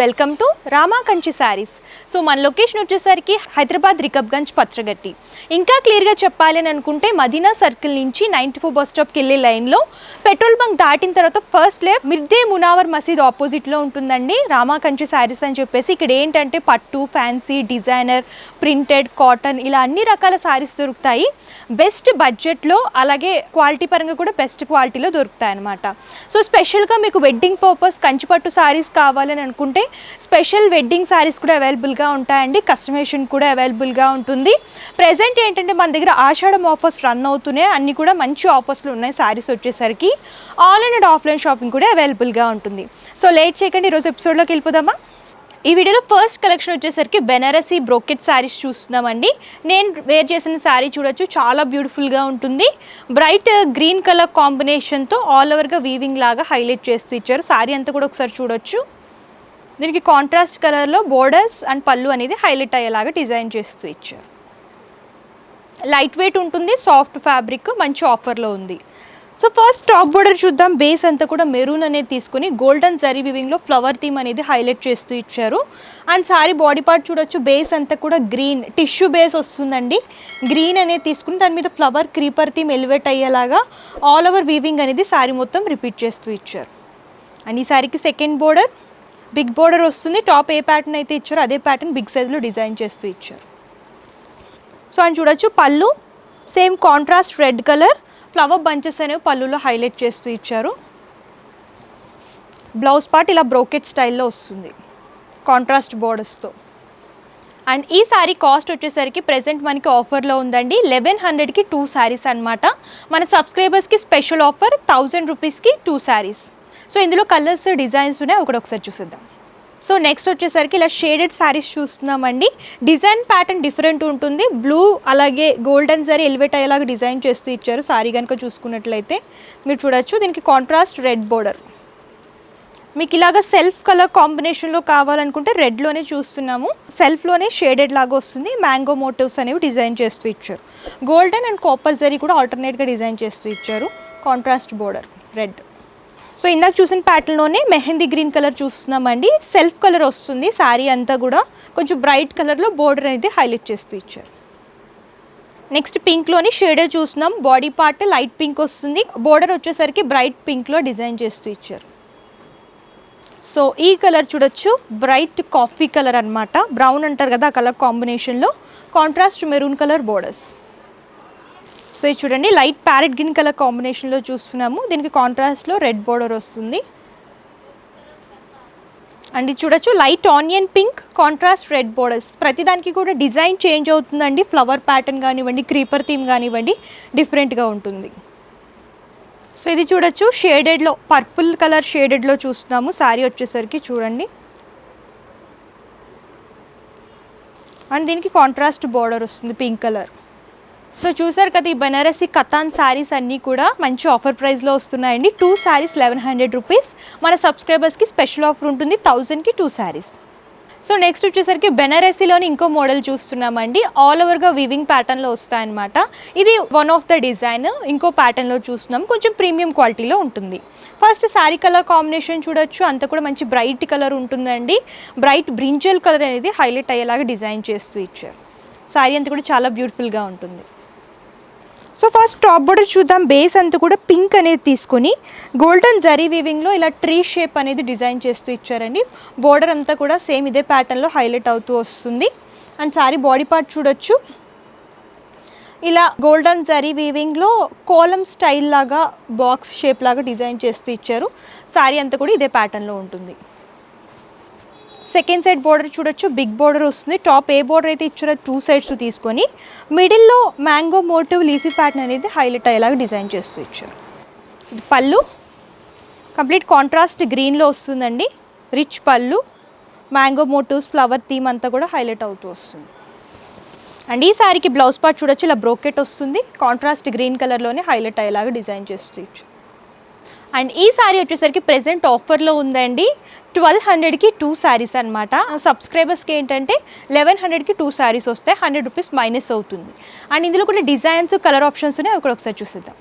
Welcome to Rama Kanchi saris. So మన location వచ్చేసరికి హైదరాబాద్ రికబ్గంజ్ పత్రగట్టి. ఇంకా క్లియర్గా చెప్పాలి అని అనుకుంటే మదీనా సర్కిల్ నుంచి 94 బస్ స్టాప్కి వెళ్ళే లైన్లో పెట్రోల్ బంక్ దాటిన తర్వాత ఫస్ట్ లెఫ్ట్ మిర్దే మునావర్ మసీద్ ఆపోజిట్లో ఉంటుందండి రామా కంచి శారీస్ అని చెప్పేసి. ఇక్కడ ఏంటంటే పట్టు, ఫ్యాన్సీ, డిజైనర్, ప్రింటెడ్, కాటన్ ఇలా అన్ని రకాల శారీస్ దొరుకుతాయి. బెస్ట్ బడ్జెట్లో అలాగే క్వాలిటీ పరంగా కూడా బెస్ట్ క్వాలిటీలో దొరుకుతాయి అన్నమాట. సో స్పెషల్గా మీకు వెడ్డింగ్ పర్పస్ కంచిపట్టు శారీస్ కావాలని అనుకుంటే స్పెషల్ వెడ్డింగ్ శారీస్ కూడా అవైలబుల్గా ఉంటాయండి. కస్టమైజేషన్ కూడా అవైలబుల్గా ఉంటుంది. ప్రెజెంట్ ఏంటంటే మన దగ్గర ఆషాఢం ఆఫర్స్ రన్ అవుతున్నాయి. అన్నీ కూడా మంచి ఆఫర్స్లు ఉన్నాయి. శారీస్ వచ్చేసరికి ఆన్లైన్ అండ్ ఆఫ్లైన్ షాపింగ్ కూడా అవైలబుల్గా ఉంటుంది. సో లేట్ చేయకండి, ఈరోజు ఎపిసోడ్లోకి వెళ్ళిపోదామా. ఈ వీడియోలో ఫస్ట్ కలెక్షన్ వచ్చేసరికి బెనారసీ బ్రోకెట్ శారీస్ చూస్తున్నామండి. నేను వేర్ చేసిన శారీ చూడొచ్చు, చాలా బ్యూటిఫుల్గా ఉంటుంది. బ్రైట్ గ్రీన్ కలర్ కాంబినేషన్తో ఆల్ ఓవర్గా వీవింగ్ లాగా హైలైట్ చేస్తూ ఇచ్చారు. శారీ అంతా కూడా ఒకసారి చూడొచ్చు. దీనికి కాంట్రాస్ట్ కలర్లో బోర్డర్స్ అండ్ పళ్ళు అనేది హైలైట్ అయ్యేలాగా డిజైన్ చేస్తూ ఇచ్చారు. లైట్ వెయిట్ ఉంటుంది, సాఫ్ట్ ఫ్యాబ్రిక్, మంచి ఆఫర్లో ఉంది. సో ఫస్ట్ టాప్ బోర్డర్ చూద్దాం. బేస్ అంతా కూడా మెరూన్ అనేది తీసుకుని గోల్డెన్ జరీ వివింగ్లో ఫ్లవర్ థీమ్ అనేది హైలైట్ చేస్తూ ఇచ్చారు. అండ్ సారీ బాడీ పార్ట్ చూడొచ్చు, బేస్ అంతా కూడా గ్రీన్ టిష్యూ బేస్ వస్తుందండి. గ్రీన్ అనేది తీసుకుని దాని మీద ఫ్లవర్ క్రీపర్ థీమ్ ఎలివేట్ అయ్యేలాగా ఆల్ ఓవర్ వీవింగ్ అనేది సారీ మొత్తం రిపీట్ చేస్తూ ఇచ్చారు. అండ్ ఈ సారీకి సెకండ్ బోర్డర్ బిగ్ బోర్డర్ వస్తుంది. టాప్ ఏ ప్యాటర్న్ అయితే ఇచ్చారో అదే ప్యాటర్న్ బిగ్ సైజ్లో డిజైన్ చేస్తూ ఇచ్చారు. సో అని చూడొచ్చు, పళ్ళు same contrast red colour flower bunches అనేవి పళ్ళులో హైలైట్ చేస్తూ ఇచ్చారు. బ్లౌజ్ పార్ట్ ఇలా బ్రోకెట్ స్టైల్లో వస్తుంది కాంట్రాస్ట్ బోర్డర్స్తో. అండ్ ఈ శారీ కాస్ట్ వచ్చేసరికి ప్రెజెంట్ మనకి ఆఫర్లో ఉందండి. 1100కి 2 శారీస్ అనమాట. మన సబ్స్క్రైబర్స్కి స్పెషల్ ఆఫర్ 1000 రూపీస్కి 2 శారీస్. సో ఇందులో కలర్స్ డిజైన్స్ ఉన్నాయి, ఒకసారి చూసేద్దాం. సో నెక్స్ట్ వచ్చేసరికి ఇలా షేడెడ్ శారీస్ చూస్తున్నామండి. డిజైన్ ప్యాటర్న్ డిఫరెంట్ ఉంటుంది. బ్లూ అలాగే గోల్డెన్ జరీ ఎలివేట్ అయ్యేలాగా డిజైన్ చేస్తూ ఇచ్చారు. శారీ కనుక చూసుకున్నట్లయితే మీరు చూడొచ్చు, దీనికి కాంట్రాస్ట్ రెడ్ బోర్డర్. మీకు ఇలాగ సెల్ఫ్ కలర్ కాంబినేషన్లో కావాలనుకుంటే రెడ్లోనే చూస్తున్నాము. సెల్ఫ్లోనే షేడెడ్ లాగా వస్తుంది. మ్యాంగో మోటివ్స్ అనేవి డిజైన్ చేస్తూ ఇచ్చారు. గోల్డెన్ అండ్ కాపర్ జరీ కూడా ఆల్టర్నేట్గా డిజైన్ చేస్తూ ఇచ్చారు. Contrast border red. సో ఇందాక చూసిన ప్యాటర్న్లోనే మెహందీ గ్రీన్ కలర్ చూస్తున్నామండి. సెల్ఫ్ కలర్ వస్తుంది. శారీ అంతా కూడా కొంచెం బ్రైట్ కలర్లో బోర్డర్ అనేది హైలైట్ చేస్తూ ఇచ్చారు. నెక్స్ట్ పింక్లోని షేడర్ చూస్తున్నాం. బాడీ పార్ట్ లైట్ పింక్ వస్తుంది. బోర్డర్ వచ్చేసరికి బ్రైట్ పింక్లో డిజైన్ చేస్తూ ఇచ్చారు. సో ఈ కలర్ చూడొచ్చు, బ్రైట్ కాఫీ కలర్ అనమాట. బ్రౌన్ అంటారు కదా ఆ కలర్ కాంబినేషన్లో contrast maroon colour borders. So ఇది చూడండి, లైట్ ప్యారెట్ గ్రీన్ కలర్ కాంబినేషన్లో చూస్తున్నాము. దీనికి కాంట్రాస్ట్లో రెడ్ బోర్డర్ వస్తుంది. అండ్ ఇది చూడొచ్చు, light onion pink contrast red borders. ప్రతిదానికి కూడా డిజైన్ చేంజ్ అవుతుందండి. ఫ్లవర్ ప్యాటర్న్ కానివ్వండి, క్రీపర్ థీమ్ కానివ్వండి, డిఫరెంట్గా ఉంటుంది. సో ఇది చూడొచ్చు, షేడెడ్లో పర్పుల్ కలర్ షేడెడ్లో చూస్తున్నాము. శారీ వచ్చేసరికి చూడండి. అండ్ దీనికి కాంట్రాస్ట్ బోర్డర్ వస్తుంది పింక్ కలర్. సో చూసారు కదా, ఈ బనారసి కతాన్ శారీస్ అన్నీ కూడా మంచి ఆఫర్ ప్రైస్లో వస్తున్నాయండి. 2 శారీస్ 1100 రూపీస్. మన సబ్స్క్రైబర్స్కి స్పెషల్ ఆఫర్ ఉంటుంది 1000కి 2 శారీస్. సో నెక్స్ట్ వచ్చేసరికి బెనారసీలోని ఇంకో మోడల్ చూస్తున్నామండి. ఆల్ ఓవర్గా వీవింగ్ ప్యాటర్న్లో వస్తాయన్నమాట. ఇది వన్ ఆఫ్ ద డిజైన్. ఇంకో ప్యాటర్న్లో చూస్తున్నాం, కొంచెం ప్రీమియం క్వాలిటీలో ఉంటుంది. ఫస్ట్ శారీ కలర్ కాంబినేషన్ చూడొచ్చు, అంతా కూడా మంచి బ్రైట్ కలర్ ఉంటుందండి. బ్రైట్ బ్రింజల్ కలర్ అనేది హైలైట్ అయ్యేలాగా డిజైన్ చేస్తూ ఇచ్చారు. శారీ అంతా కూడా చాలా బ్యూటిఫుల్గా ఉంటుంది. సో ఫస్ట్ టాప్ బోర్డర్ చూద్దాం. బేస్ అంతా కూడా పింక్ అనేది తీసుకొని గోల్డెన్ జరీ వీవింగ్లో ఇలా ట్రీ షేప్ అనేది డిజైన్ చేస్తూ ఇచ్చారండి. బోర్డర్ అంతా కూడా సేమ్ ఇదే ప్యాటర్న్లో హైలైట్ అవుతూ వస్తుంది. అండ్ సారీ బాడీ పార్ట్ చూడొచ్చు, ఇలా గోల్డెన్ జరీ వీవింగ్లో కోలం స్టైల్ లాగా బాక్స్ షేప్ లాగా డిజైన్ చేస్తూ ఇచ్చారు. సారీ అంతా కూడా ఇదే ప్యాటర్న్లో ఉంటుంది. సెకండ్ సైడ్ బోర్డర్ చూడొచ్చు, బిగ్ బోర్డర్ వస్తుంది. టాప్ ఏ బోర్డర్ అయితే ఇచ్చారో 2 సైడ్స్ తీసుకొని మిడిల్లో మ్యాంగో మోటివ్ లీఫీ ప్యాటర్న్ అనేది హైలైట్ అయ్యేలాగా డిజైన్ చేస్తూ ఇచ్చారు. ఇది పళ్ళు కంప్లీట్ కాంట్రాస్ట్ గ్రీన్లో వస్తుందండి. రిచ్ పళ్ళు, మ్యాంగో మోటివ్స్, ఫ్లవర్ థీమ్ అంతా కూడా హైలైట్ అవుతూ వస్తుంది. అండ్ ఈ శారీకి బ్లౌజ్ పార్ట్ చూడొచ్చు, ఇలా బ్రోకెట్ వస్తుంది. కాంట్రాస్ట్ గ్రీన్ కలర్లోనే హైలైట్ అయ్యేలాగా డిజైన్ చేస్తూ ఇచ్చారు. అండ్ ఈ శారీ వచ్చేసరికి ప్రెజెంట్ ఆఫర్లో ఉందండి. 1200కి 2 శారీస్ అనమాట. సబ్స్క్రైబర్స్కి ఏంటంటే 1100కి 2 శారీస్ వస్తాయి. 100 రూపీస్ మైనస్ అవుతుంది. అండ్ ఇందులో కూడా డిజైన్స్, కలర్ ఆప్షన్స్ ఉన్నాయి, ఒకసారి చూసేద్దాం.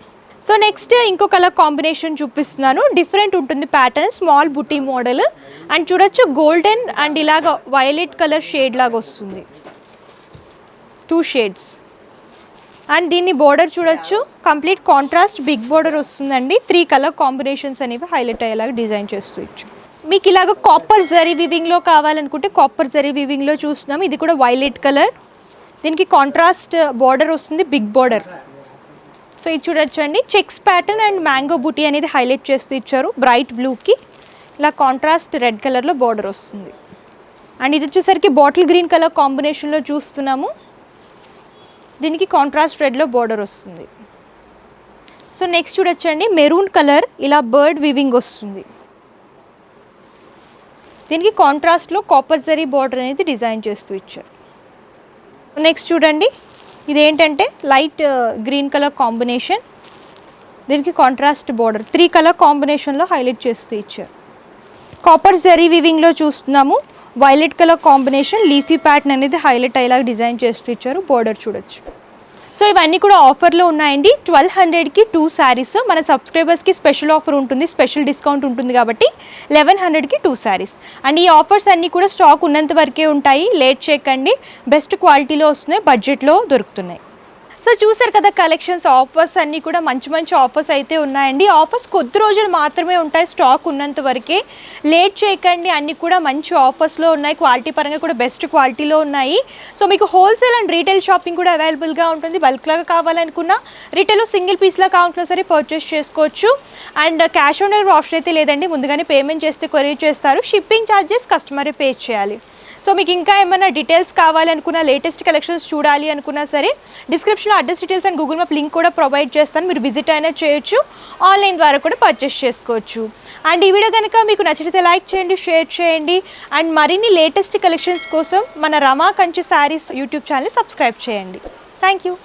సో నెక్స్ట్ ఇంకో కలర్ కాంబినేషన్ చూపిస్తున్నాను. డిఫరెంట్ ఉంటుంది pattern, small buti model and చూడొచ్చు గోల్డెన్ అండ్ ఇలాగ వైలెట్ కలర్ షేడ్ లాగా వస్తుంది, 2 షేడ్స్. అండ్ దీన్ని బోర్డర్ చూడొచ్చు, కంప్లీట్ కాంట్రాస్ట్ బిగ్ బోర్డర్ వస్తుందండి. 3 కలర్ కాంబినేషన్స్ అనేవి హైలైట్ అయ్యేలాగా డిజైన్ చేస్తూ ఇచ్చు. మీకు ఇలాగ కాపర్ జరీ వివింగ్లో కావాలనుకుంటే కాపర్ జరీ వివింగ్లో చూస్తున్నాం. ఇది కూడా వైలెట్ కలర్, దీనికి కాంట్రాస్ట్ బార్డర్ వస్తుంది, బిగ్ బార్డర్. సో ఇది చూడొచ్చండి, చెక్స్ ప్యాటర్న్ అండ్ మ్యాంగో బుటీ అనేది హైలైట్ చేస్తూ ఇచ్చారు. బ్రైట్ బ్లూకి ఇలా కాంట్రాస్ట్ రెడ్ కలర్లో బార్డర్ వస్తుంది. అండ్ ఇది వచ్చేసరికి బాటిల్ గ్రీన్ కలర్ కాంబినేషన్లో చూస్తున్నాము, దీనికి కాంట్రాస్ట్ రెడ్లో బార్డర్ వస్తుంది. సో నెక్స్ట్ చూడొచ్చండి, మెరూన్ కలర్ ఇలా బర్డ్ వివింగ్ వస్తుంది, దీనికి కాంట్రాస్ట్లో కాపర్ జరీ బార్డర్ అనేది డిజైన్ చేస్తూ ఇచ్చారు. నెక్స్ట్ చూడండి, ఇదేంటంటే లైట్ గ్రీన్ కలర్ కాంబినేషన్, దీనికి కాంట్రాస్ట్ బార్డర్ 3 కలర్ కాంబినేషన్లో హైలైట్ చేస్తూ ఇచ్చారు. కాపర్ జరీ వివింగ్లో చూస్తున్నాము, violet colour combination leafy pattern అనేది హైలైట్ అయ్యేలాగా డిజైన్ చేస్తూ ఇచ్చారు. బార్డర్ చూడొచ్చు. సో ఇవన్నీ కూడా ఆఫర్లో ఉన్నాయండి. 1200కి 2 శారీస్. మన సబ్స్క్రైబర్స్కి స్పెషల్ ఆఫర్ ఉంటుంది, స్పెషల్ డిస్కౌంట్ ఉంటుంది కాబట్టి 1100కి 2 శారీస్. అండ్ ఈ ఆఫర్స్ అన్నీ కూడా స్టాక్ ఉన్నంత వరకే ఉంటాయి, లేట్ చేయకండి. బెస్ట్ క్వాలిటీలో వస్తున్నాయి, బడ్జెట్లో దొరుకుతున్నాయి. సో చూసారు కదా కలెక్షన్స్, ఆఫర్స్ అన్నీ కూడా మంచి మంచి ఆఫర్స్ అయితే ఉన్నాయండి. ఆఫర్స్ కొద్ది రోజులు మాత్రమే ఉంటాయి, స్టాక్ ఉన్నంత వరకే, లేట్ చేయకండి. అన్నీ కూడా మంచి ఆఫర్స్లో ఉన్నాయి, క్వాలిటీ పరంగా కూడా బెస్ట్ క్వాలిటీలో ఉన్నాయి. సో మీకు హోల్సేల్ అండ్ రీటైల్ షాపింగ్ కూడా అవైలబుల్గా ఉంటుంది. బల్క్లాగా కావాలనుకున్నా, రీటైల్లో సింగిల్ పీస్లా కావాలన్నా సరే పర్చేస్ చేసుకోవచ్చు. And cash on delivery option అయితే లేదండి, ముందుగానే పేమెంట్ చేస్తే కొరియర్ చేస్తారు. షిప్పింగ్ ఛార్జెస్ కస్టమరే పే చేయాలి. సో మీకు ఇంకా ఏమైనా డీటెయిల్స్ కావాలనుకున్నా, లేటెస్ట్ కలెక్షన్స్ చూడాలి అనుకున్నా సరే డిస్క్రిప్షన్లో address details and Google map link కూడా ప్రొవైడ్ చేస్తాను, మీరు విజిట్ అయినా చేయొచ్చు, ఆన్లైన్ ద్వారా కూడా పర్చేస్ చేసుకోవచ్చు. అండ్ ఈ వీడియో కనుక మీకు నచ్చితే లైక్ చేయండి, షేర్ చేయండి. అండ్ మరిన్ని లేటెస్ట్ కలెక్షన్స్ కోసం మన Rama Kanchi sarees YouTube channel subscribe చేయండి. Thank you.